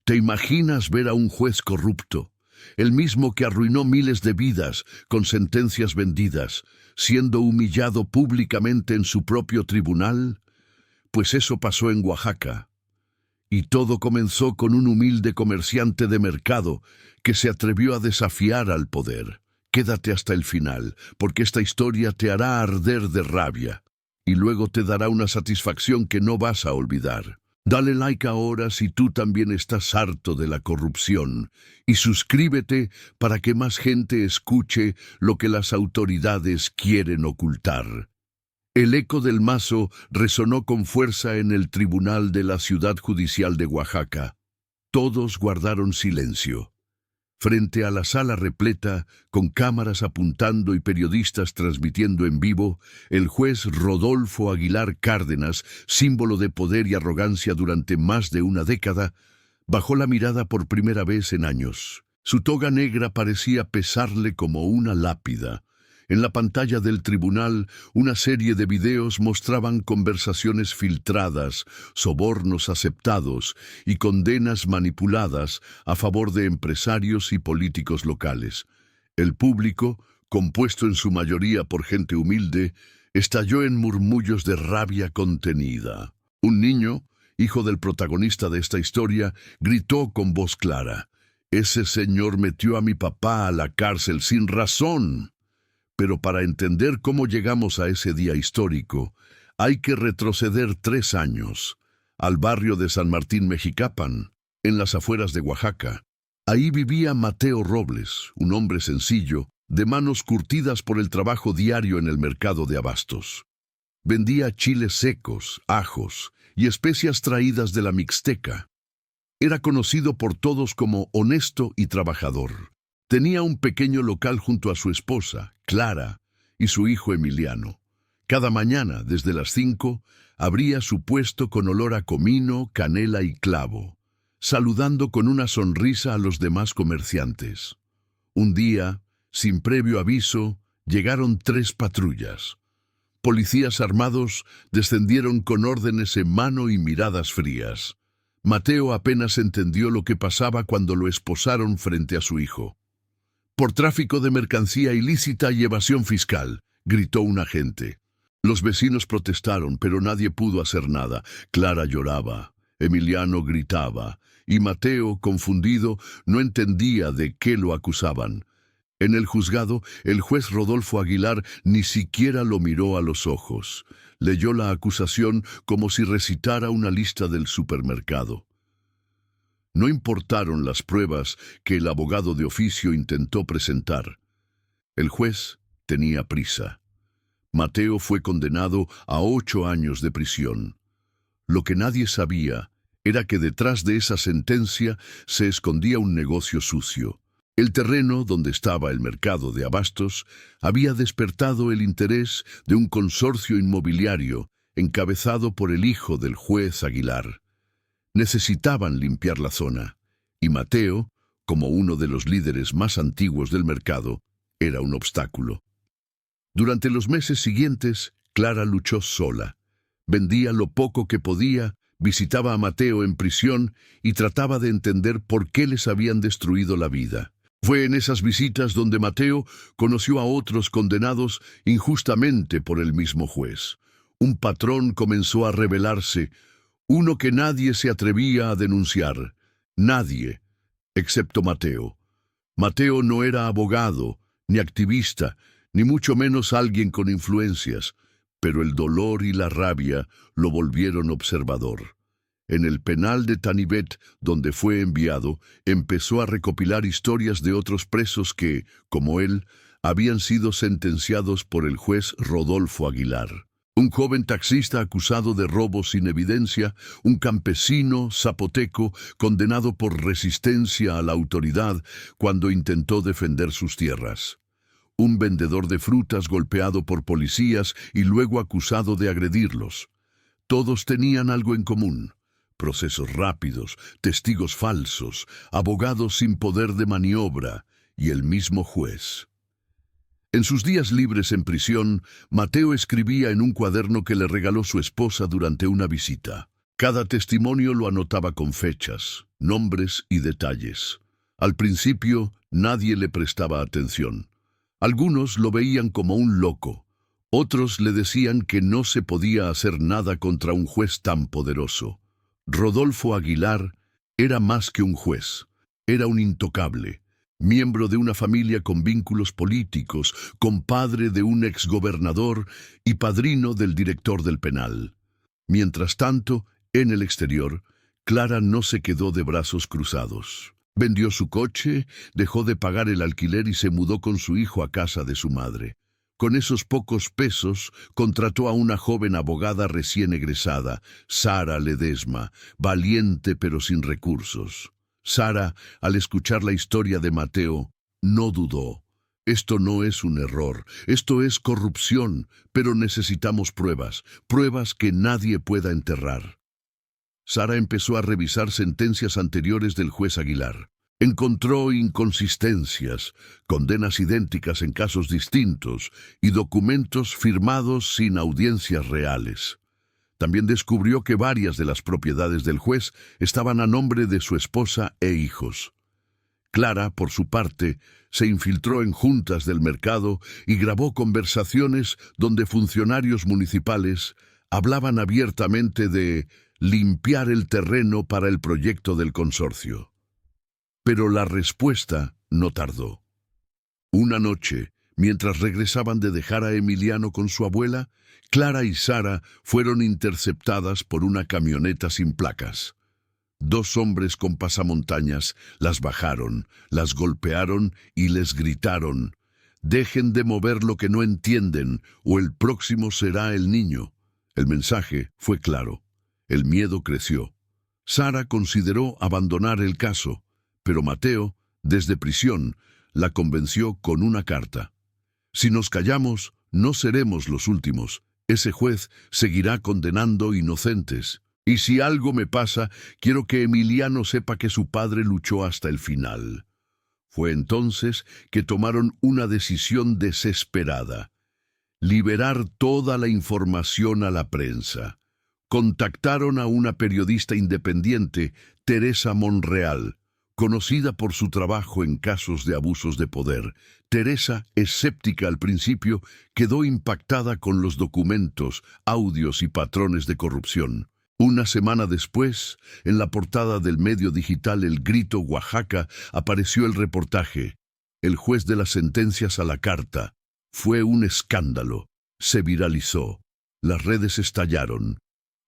¿Te imaginas ver a un juez corrupto, el mismo que arruinó miles de vidas con sentencias vendidas, siendo humillado públicamente en su propio tribunal? Pues eso pasó en Oaxaca. Y todo comenzó con un humilde comerciante de mercado que se atrevió a desafiar al poder. Quédate hasta el final, porque esta historia te hará arder de rabia y luego te dará una satisfacción que no vas a olvidar. Dale like ahora si tú también estás harto de la corrupción y suscríbete para que más gente escuche lo que las autoridades quieren ocultar. El eco del mazo resonó con fuerza en el tribunal de la Ciudad Judicial de Oaxaca. Todos guardaron silencio. Frente a la sala repleta, con cámaras apuntando y periodistas transmitiendo en vivo, el juez Rodolfo Aguilar Cárdenas, símbolo de poder y arrogancia durante más de una década, bajó la mirada por primera vez en años. Su toga negra parecía pesarle como una lápida. En la pantalla del tribunal, una serie de videos mostraban conversaciones filtradas, sobornos aceptados y condenas manipuladas a favor de empresarios y políticos locales. El público, compuesto en su mayoría por gente humilde, estalló en murmullos de rabia contenida. Un niño, hijo del protagonista de esta historia, gritó con voz clara: «Ese señor metió a mi papá a la cárcel sin razón». Pero para entender cómo llegamos a ese día histórico, hay que retroceder 3 años, al barrio de San Martín Mexicapan, en las afueras de Oaxaca. Ahí vivía Mateo Robles, un hombre sencillo, de manos curtidas por el trabajo diario en el mercado de abastos. Vendía chiles secos, ajos y especias traídas de la Mixteca. Era conocido por todos como honesto y trabajador. Tenía un pequeño local junto a su esposa, Clara, y su hijo Emiliano. Cada mañana, desde las 5, abría su puesto con olor a comino, canela y clavo, saludando con una sonrisa a los demás comerciantes. Un día, sin previo aviso, llegaron 3 patrullas. Policías armados descendieron con órdenes en mano y miradas frías. Mateo apenas entendió lo que pasaba cuando lo esposaron frente a su hijo. «Por tráfico de mercancía ilícita y evasión fiscal», gritó un agente. Los vecinos protestaron, pero nadie pudo hacer nada. Clara lloraba, Emiliano gritaba, y Mateo, confundido, no entendía de qué lo acusaban. En el juzgado, el juez Rodolfo Aguilar ni siquiera lo miró a los ojos. Leyó la acusación como si recitara una lista del supermercado. No importaron las pruebas que el abogado de oficio intentó presentar. El juez tenía prisa. Mateo fue condenado a 8 años de prisión. Lo que nadie sabía era que detrás de esa sentencia se escondía un negocio sucio. El terreno donde estaba el mercado de abastos había despertado el interés de un consorcio inmobiliario encabezado por el hijo del juez Aguilar. Necesitaban limpiar la zona, y Mateo, como uno de los líderes más antiguos del mercado, era un obstáculo. Durante los meses siguientes, Clara luchó sola. Vendía lo poco que podía, visitaba a Mateo en prisión y trataba de entender por qué les habían destruido la vida. Fue en esas visitas donde Mateo conoció a otros condenados injustamente por el mismo juez. Un patrón comenzó a rebelarse, uno que nadie se atrevía a denunciar. Nadie, excepto Mateo. Mateo no era abogado, ni activista, ni mucho menos alguien con influencias, pero el dolor y la rabia lo volvieron observador. En el penal de Tanibet, donde fue enviado, empezó a recopilar historias de otros presos que, como él, habían sido sentenciados por el juez Rodolfo Aguilar. Un joven taxista acusado de robo sin evidencia, un campesino zapoteco condenado por resistencia a la autoridad cuando intentó defender sus tierras. Un vendedor de frutas golpeado por policías y luego acusado de agredirlos. Todos tenían algo en común: procesos rápidos, testigos falsos, abogados sin poder de maniobra y el mismo juez. En sus días libres en prisión, Mateo escribía en un cuaderno que le regaló su esposa durante una visita. Cada testimonio lo anotaba con fechas, nombres y detalles. Al principio, nadie le prestaba atención. Algunos lo veían como un loco. Otros le decían que no se podía hacer nada contra un juez tan poderoso. Rodolfo Aguilar era más que un juez. Era un intocable, miembro de una familia con vínculos políticos, compadre de un exgobernador y padrino del director del penal. Mientras tanto, en el exterior, Clara no se quedó de brazos cruzados. Vendió su coche, dejó de pagar el alquiler y se mudó con su hijo a casa de su madre. Con esos pocos pesos, contrató a una joven abogada recién egresada, Sara Ledesma, valiente pero sin recursos. Sara, al escuchar la historia de Mateo, no dudó. Esto no es un error, esto es corrupción, pero necesitamos pruebas, pruebas que nadie pueda enterrar. Sara empezó a revisar sentencias anteriores del juez Aguilar. Encontró inconsistencias, condenas idénticas en casos distintos y documentos firmados sin audiencias reales. También descubrió que varias de las propiedades del juez estaban a nombre de su esposa e hijos. Clara, por su parte, se infiltró en juntas del mercado y grabó conversaciones donde funcionarios municipales hablaban abiertamente de limpiar el terreno para el proyecto del consorcio. Pero la respuesta no tardó. Una noche, mientras regresaban de dejar a Emiliano con su abuela, Clara y Sara fueron interceptadas por una camioneta sin placas. Dos hombres con pasamontañas las bajaron, las golpearon y les gritaron: «Dejen de mover lo que no entienden, o el próximo será el niño». El mensaje fue claro. El miedo creció. Sara consideró abandonar el caso, pero Mateo, desde prisión, la convenció con una carta. «Si nos callamos, no seremos los últimos. Ese juez seguirá condenando inocentes. Y si algo me pasa, quiero que Emiliano sepa que su padre luchó hasta el final». Fue entonces que tomaron una decisión desesperada: liberar toda la información a la prensa. Contactaron a una periodista independiente, Teresa Monreal, conocida por su trabajo en casos de abusos de poder. Teresa, escéptica al principio, quedó impactada con los documentos, audios y patrones de corrupción. Una semana después, en la portada del medio digital El Grito Oaxaca, apareció el reportaje: «El juez de las sentencias a la carta». Fue un escándalo. Se viralizó. Las redes estallaron.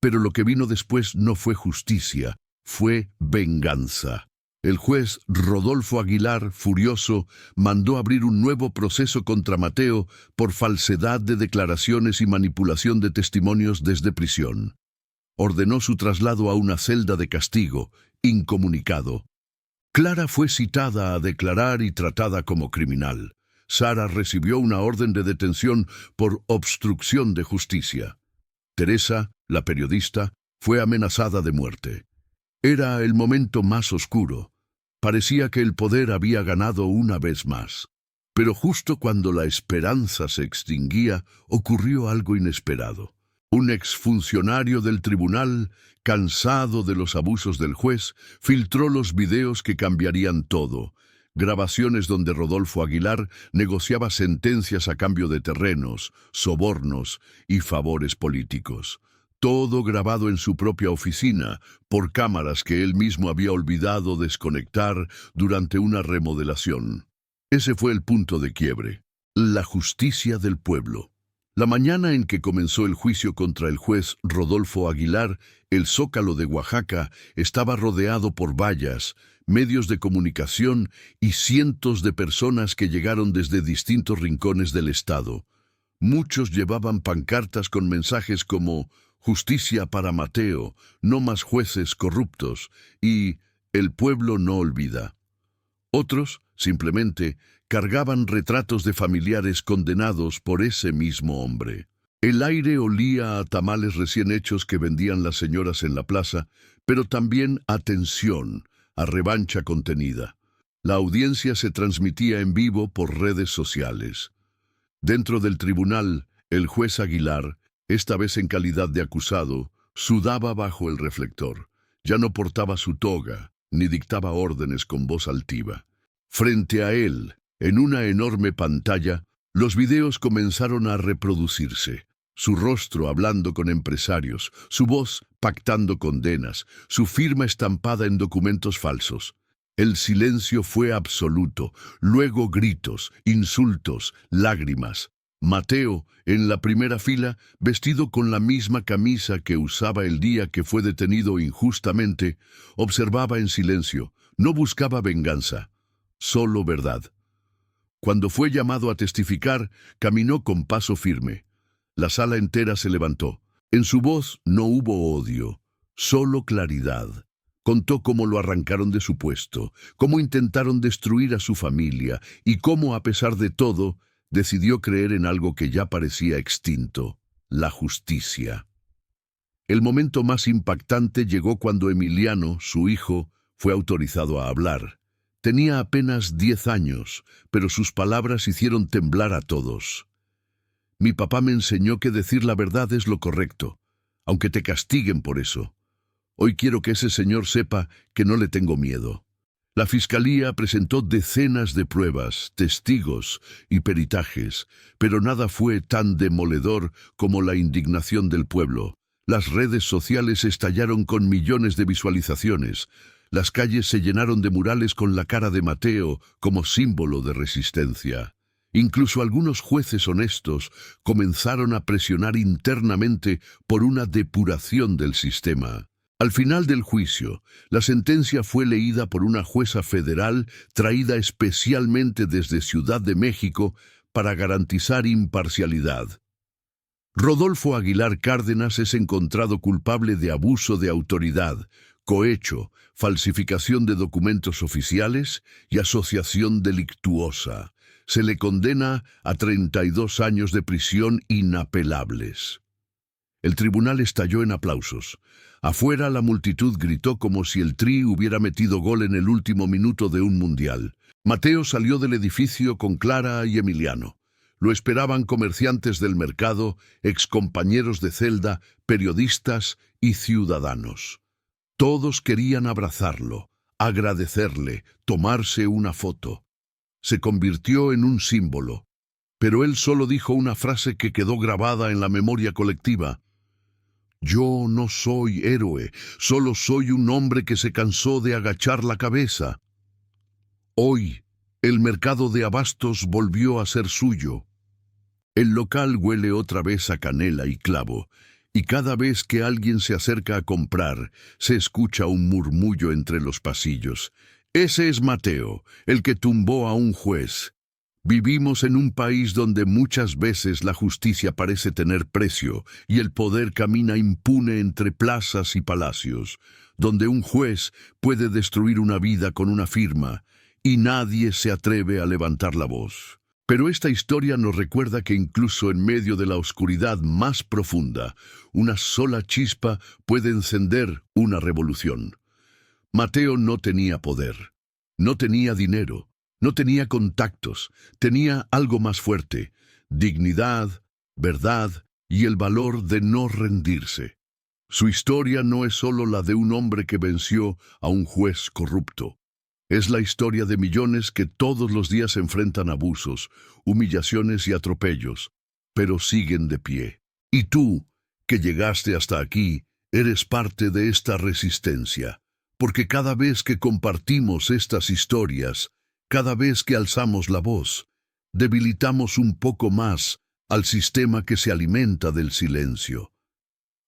Pero lo que vino después no fue justicia, fue venganza. El juez Rodolfo Aguilar, furioso, mandó abrir un nuevo proceso contra Mateo por falsedad de declaraciones y manipulación de testimonios desde prisión. Ordenó su traslado a una celda de castigo, incomunicado. Clara fue citada a declarar y tratada como criminal. Sara recibió una orden de detención por obstrucción de justicia. Teresa, la periodista, fue amenazada de muerte. Era el momento más oscuro. Parecía que el poder había ganado una vez más. Pero justo cuando la esperanza se extinguía, ocurrió algo inesperado. Un exfuncionario del tribunal, cansado de los abusos del juez, filtró los videos que cambiarían todo. Grabaciones donde Rodolfo Aguilar negociaba sentencias a cambio de terrenos, sobornos y favores políticos. Todo grabado en su propia oficina, por cámaras que él mismo había olvidado desconectar durante una remodelación. Ese fue el punto de quiebre: la justicia del pueblo. La mañana en que comenzó el juicio contra el juez Rodolfo Aguilar, el Zócalo de Oaxaca estaba rodeado por vallas, medios de comunicación y cientos de personas que llegaron desde distintos rincones del estado. Muchos llevaban pancartas con mensajes como «Justicia para Mateo», «No más jueces corruptos» y «El pueblo no olvida». Otros, simplemente, cargaban retratos de familiares condenados por ese mismo hombre. El aire olía a tamales recién hechos que vendían las señoras en la plaza, pero también a tensión, a revancha contenida. La audiencia se transmitía en vivo por redes sociales. Dentro del tribunal, el juez Aguilar, esta vez en calidad de acusado, Sudaba bajo el reflector. Ya no portaba su toga, ni dictaba órdenes con voz altiva. Frente a él, en una enorme pantalla, los videos comenzaron a reproducirse. Su rostro hablando con empresarios, su voz pactando condenas, su firma estampada en documentos falsos. El silencio fue absoluto, luego gritos, insultos, lágrimas. Mateo, en la primera fila, vestido con la misma camisa que usaba el día que fue detenido injustamente, observaba en silencio, no buscaba venganza, solo verdad. Cuando fue llamado a testificar, caminó con paso firme. La sala entera se levantó. En su voz no hubo odio, solo claridad. Contó cómo lo arrancaron de su puesto, cómo intentaron destruir a su familia y cómo, a pesar de todo, decidió creer en algo que ya parecía extinto, la justicia. El momento más impactante llegó cuando Emiliano, su hijo, fue autorizado a hablar. Tenía apenas 10 años, pero sus palabras hicieron temblar a todos. Mi papá me enseñó que decir la verdad es lo correcto, aunque te castiguen por eso. Hoy quiero que ese señor sepa que no le tengo miedo. La fiscalía presentó decenas de pruebas, testigos y peritajes, pero nada fue tan demoledor como la indignación del pueblo. Las redes sociales estallaron con millones de visualizaciones. Las calles se llenaron de murales con la cara de Mateo como símbolo de resistencia. Incluso algunos jueces honestos comenzaron a presionar internamente por una depuración del sistema. Al final del juicio, la sentencia fue leída por una jueza federal traída especialmente desde Ciudad de México para garantizar imparcialidad. Rodolfo Aguilar Cárdenas es encontrado culpable de abuso de autoridad, cohecho, falsificación de documentos oficiales y asociación delictuosa. Se le condena a 32 años de prisión inapelables. El tribunal estalló en aplausos. Afuera la multitud gritó como si el Tri hubiera metido gol en el último minuto de un mundial. Mateo salió del edificio con Clara y Emiliano. Lo esperaban comerciantes del mercado, excompañeros de celda, periodistas y ciudadanos. Todos querían abrazarlo, agradecerle, tomarse una foto. Se convirtió en un símbolo, pero él solo dijo una frase que quedó grabada en la memoria colectiva. Yo no soy héroe, solo soy un hombre que se cansó de agachar la cabeza. Hoy, el mercado de abastos volvió a ser suyo. El local huele otra vez a canela y clavo, y cada vez que alguien se acerca a comprar, se escucha un murmullo entre los pasillos. Ese es Mateo, el que tumbó a un juez. Vivimos en un país donde muchas veces la justicia parece tener precio y el poder camina impune entre plazas y palacios, donde un juez puede destruir una vida con una firma y nadie se atreve a levantar la voz. Pero esta historia nos recuerda que incluso en medio de la oscuridad más profunda, una sola chispa puede encender una revolución. Mateo no tenía poder, no tenía dinero, no tenía contactos, tenía algo más fuerte, dignidad, verdad y el valor de no rendirse. Su historia no es solo la de un hombre que venció a un juez corrupto. Es la historia de millones que todos los días enfrentan abusos, humillaciones y atropellos, pero siguen de pie. Y tú, que llegaste hasta aquí, eres parte de esta resistencia, porque cada vez que compartimos estas historias, cada vez que alzamos la voz, debilitamos un poco más al sistema que se alimenta del silencio.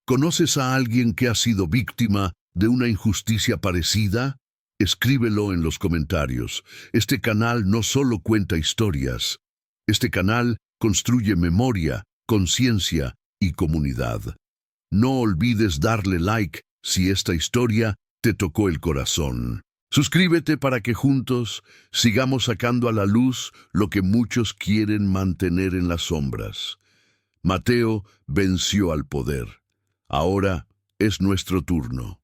¿Conoces a alguien que ha sido víctima de una injusticia parecida? Escríbelo en los comentarios. Este canal no solo cuenta historias. Este canal construye memoria, conciencia y comunidad. No olvides darle like si esta historia te tocó el corazón. Suscríbete para que juntos sigamos sacando a la luz lo que muchos quieren mantener en las sombras. Mateo venció al poder. Ahora es nuestro turno.